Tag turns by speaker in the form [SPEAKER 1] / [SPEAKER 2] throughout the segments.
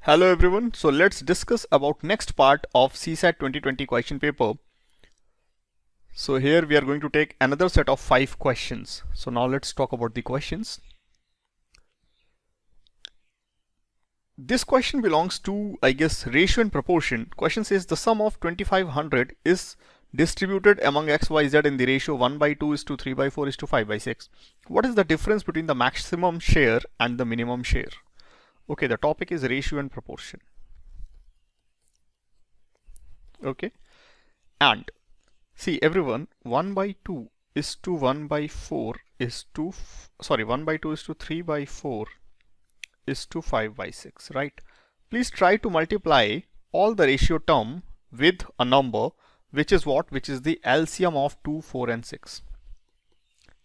[SPEAKER 1] Hello everyone, so let's discuss about next part of CSAT 2020 question paper. So here we are going to take another set of 5 questions. So now let's talk about the questions. This question belongs to, I guess, ratio and proportion. Question says the sum of 2500 is distributed among x, y, z in the ratio 1/2:3/4:5/6. What is the difference between the maximum share and the minimum share? Okay, the topic is ratio and proportion. Okay, and see everyone, 1/2 is to 1/4 is to 1/2 is to 3/4 is to 5/6, right? Please try to multiply all the ratio term with a number which is what? Which is the LCM of 2, 4 and 6.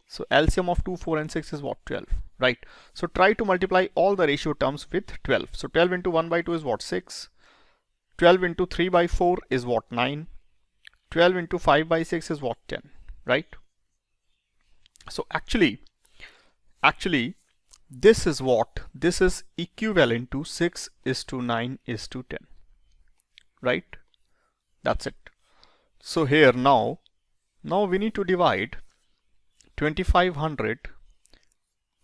[SPEAKER 1] So LCM of 2, 4 and 6 is what? 12, right? So try to multiply all the ratio terms with 12. So 12 into 1/2 is what? 6. 12 into 3/4 is what? 9. 12 into 5/6 is what? 10, right? So actually this is what? This is equivalent to 6:9:10, right? That's it. So here now we need to divide 2500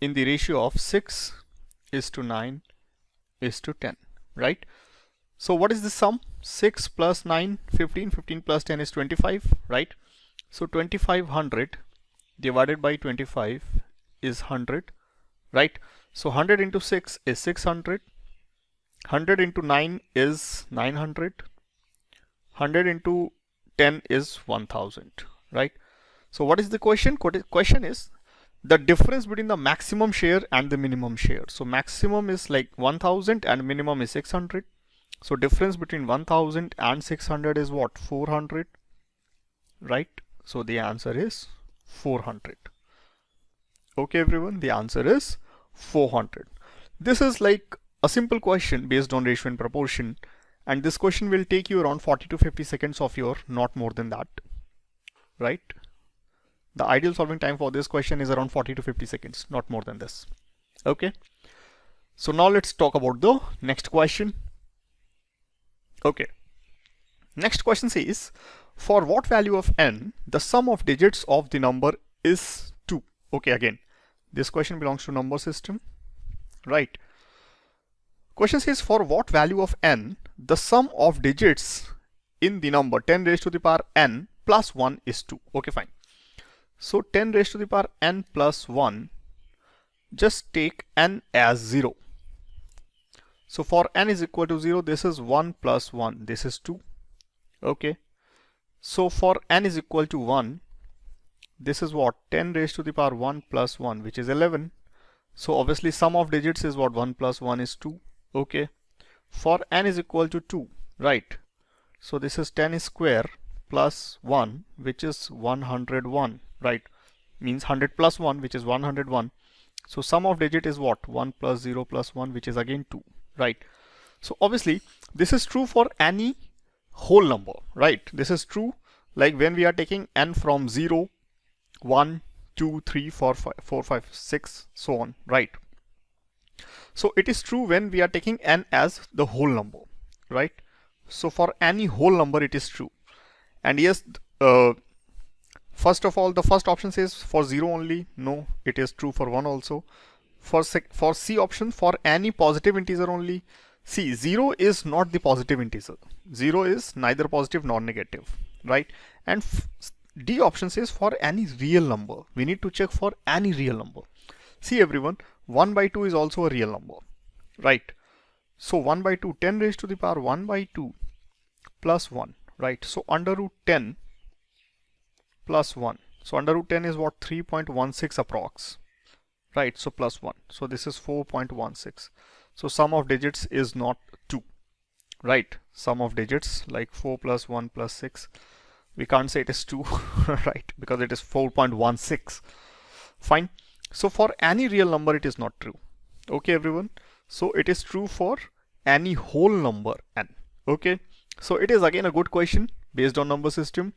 [SPEAKER 1] in the ratio of 6:9:10, right? So what is the sum? 6 plus 9, 15, 15 plus 10 is 25, right? So 2500 divided by 25 is 100, right? So 100 into 6 is 600, 100 into 9 is 900, 100 into 10 is 1000, right? So what is the question? Question is the difference between the maximum share and the minimum share. So maximum is like 1000 and minimum is 600. So difference between 1000 and 600 is what? 400, right? So the answer is 400. Okay everyone, the answer is 400. This is like a simple question based on ratio and proportion, and this question will take you around 40 to 50 seconds of your, not more than that, right? The ideal solving time for this question is around 40 to 50 seconds, not more than this. Okay, so now let's talk about the next question. Okay, next question says, for what value of n the sum of digits of the number is 2? Okay, again this question belongs to number system, right? Question says, for what value of n the sum of digits in the number 10 raised to the power n plus 1 is 2. Okay, fine. So 10 raised to the power n plus 1, just take n as 0. So for n is equal to 0, this is 1 plus 1, this is 2. Okay, so for n is equal to 1, this is what? 10 raised to the power 1 plus 1, which is 11. So obviously sum of digits is what? 1 plus 1 is 2. Okay, for n is equal to 2, right? So this is 10 square plus 1, which is 101, right? Means 100 plus 1, which is 101. So sum of digit is what? 1 plus 0 plus 1, which is again 2, right? So obviously this is true for any whole number, right? This is true like when we are taking n from 0, 1, 2, 3, 4, 5, 6, so on, right? So it is true when we are taking n as the whole number, right? So for any whole number it is true. And yes, first of all, the first option says for 0 only. No, it is true for 1 also. For C option, for any positive integer only. See, 0 is not the positive integer. 0 is neither positive nor negative, right? And D option says for any real number. We need to check for any real number. See everyone, 1/2 is also a real number, right? So 1/2, 10 raised to the power 1/2 plus 1, right? So under root 10 plus 1. So under root 10 is what? 3.16 approx, right? So plus 1. So this is 4.16. So sum of digits is not 2, right? Sum of digits like 4 plus 1 plus 6. We can't say it is 2, right? Because it is 4.16. Fine. So for any real number it is not true. Okay everyone. So it is true for any whole number n. Okay. So it is again a good question based on number system.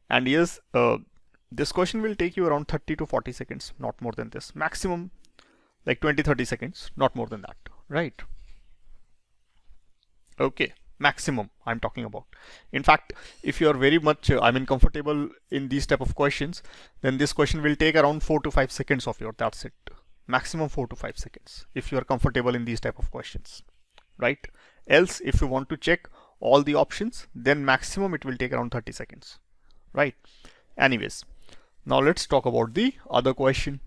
[SPEAKER 1] And yes, this question will take you around 30 to 40 seconds, not more than this. Maximum like 20-30 seconds, not more than that, right? Okay, maximum I'm talking about. In fact, if you are very much comfortable in these type of questions, then this question will take around 4 to 5 seconds of your, that's it. Maximum 4 to 5 seconds if you are comfortable in these type of questions, right? Else if you want to check all the options, then maximum it will take around 30 seconds, right? Anyways, now let's talk about the other question.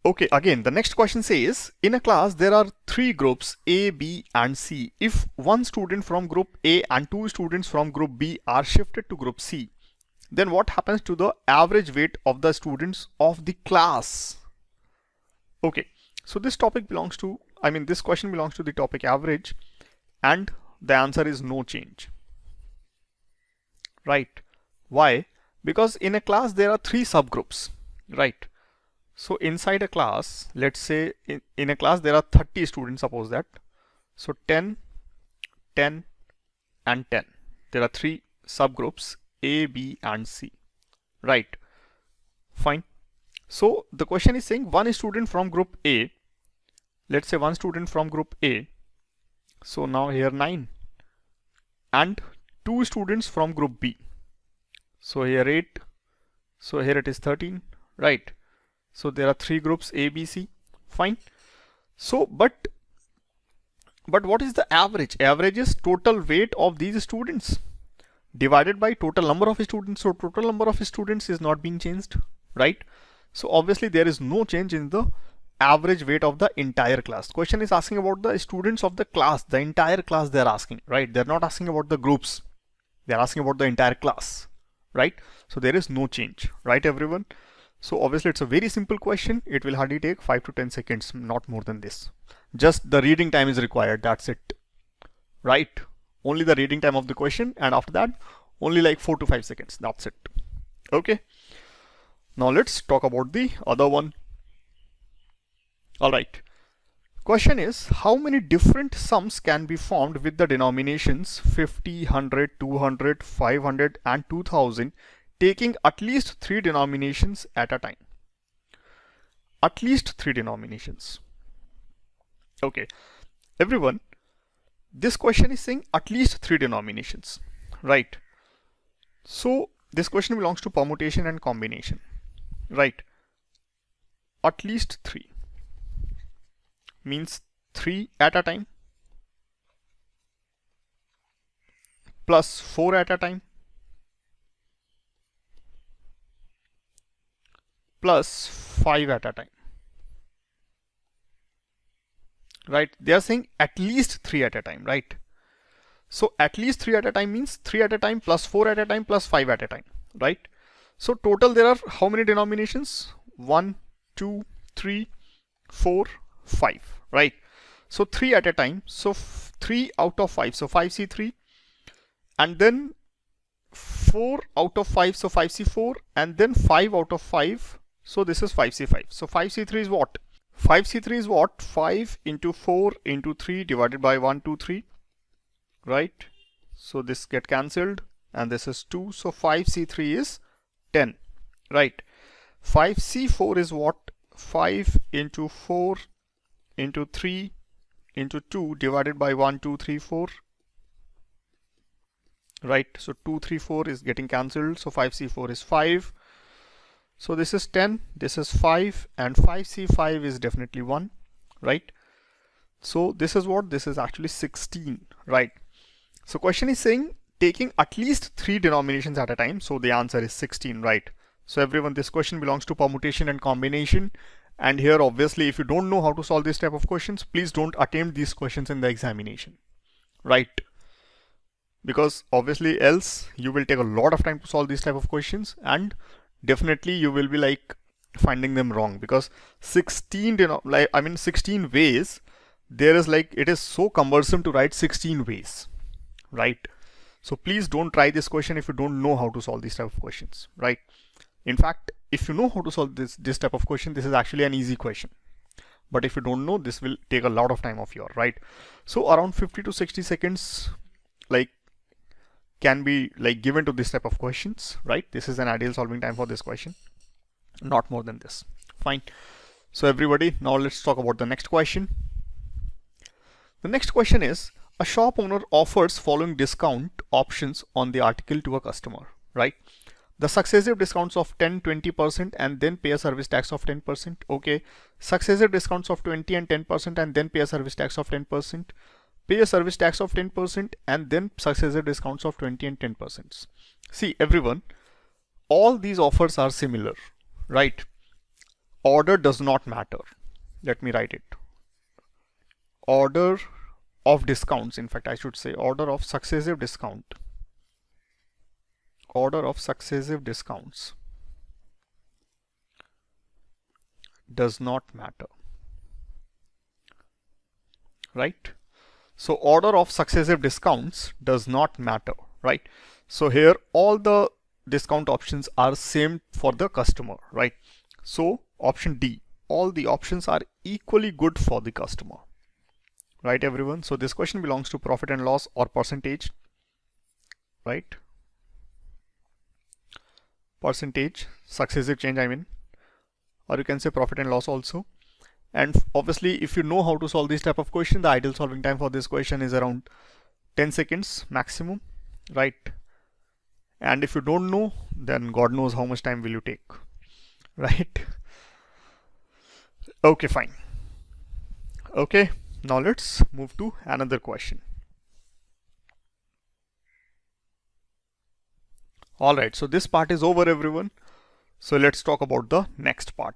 [SPEAKER 1] Okay, again, the next question says, in a class there are 3 groups A, B and C. If one student from group A and 2 students from group B are shifted to group C, then what happens to the average weight of the students of the class? Okay, so this topic belongs to, this question belongs to the topic average, and the answer is no change, right? Why? Because in a class there are 3 subgroups, right? So inside a class, let's say in a class there are 30 students, suppose that. So 10, 10 and 10. There are 3 subgroups A, B and C, right? Fine. So the question is saying one student from group A, let's say one student from group A. So now here 9 and 2 students from group B. So here 8. So here it is 13, right? So there are 3 groups A, B, C. Fine. So, but what is the average? Average is total weight of these students divided by total number of students. So total number of students is not being changed, right? So obviously there is no change in the average weight of the entire class. Question is asking about the students of the class, the entire class they are asking, right? They're not asking about the groups. They're asking about the entire class, right? So there is no change, right everyone? So obviously it's a very simple question. It will hardly take 5 to 10 seconds, not more than this. Just the reading time is required, that's it, right? Only the reading time of the question, and after that only like 4 to 5 seconds, that's it. Okay, now let's talk about the other one. Alright, question is, how many different sums can be formed with the denominations 50, 100, 200, 500 and 2000, taking at least 3 denominations at a time? At least 3 denominations. Okay, everyone, this question is saying at least 3 denominations, right? So this question belongs to permutation and combination, right? At least 3 means 3 at a time plus 4 at a time plus 5 at a time, right? They are saying at least 3 at a time, right? So at least 3 at a time means 3 at a time plus 4 at a time plus 5 at a time, right? So total there are how many denominations? 1, 2, 3, 4, 5, right? So 3 at a time, so 3 out of 5, so 5C3, and then 4 out of 5, so 5C4, and then 5 out of 5, so this is 5C5. So 5C3 is what? 5C3 is what? 5 into 4 into 3 divided by 1, 2, 3, right? So this get cancelled and this is 2, so 5C3 is 10, right? 5C4 is what? 5 into 4 into 3 into 2 divided by 1, 2, 3, 4, right? So 2, 3, 4 is getting cancelled, so 5C4 is 5. So this is 10, this is 5, and 5C5 is definitely 1, right? So this is what? This is actually 16, right? So question is saying taking at least 3 denominations at a time, so the answer is 16, right? So everyone, this question belongs to permutation and combination. And here obviously if you don't know how to solve this type of questions, please don't attempt these questions in the examination, right? Because obviously else you will take a lot of time to solve these type of questions, and definitely you will be like finding them wrong, because 16 ways, there is like, it is so cumbersome to write 16 ways, right? So please don't try this question if you don't know how to solve these type of questions, right? In fact, if you know how to solve this type of question, this is actually an easy question. But if you don't know, this will take a lot of time of your, right? So around 50 to 60 seconds like can be like given to this type of questions, right? This is an ideal solving time for this question, not more than this. Fine. So everybody, now let's talk about the next question. The next question is, a shop owner offers following discount options on the article to a customer, right? The successive discounts of 10, 20% and then pay a service tax of 10%. Okay. Successive discounts of 20 and 10% and then pay a service tax of 10%. Pay a service tax of 10% and then successive discounts of 20 and 10%. See everyone, all these offers are similar, right? Order does not matter. Let me write it. Order of discounts, in fact I should say order of successive discount. Order of successive discounts does not matter, right? So order of successive discounts does not matter, right? So here all the discount options are same for the customer, right? So option D, all the options are equally good for the customer, right everyone? So this question belongs to profit and loss or percentage, right? Percentage, successive change I mean, or you can say profit and loss also. And obviously if you know how to solve this type of question, the ideal solving time for this question is around 10 seconds maximum, right? And if you don't know, then God knows how much time will you take, right? Okay, fine. Okay, now let's move to another question. Alright, so this part is over everyone. So let's talk about the next part.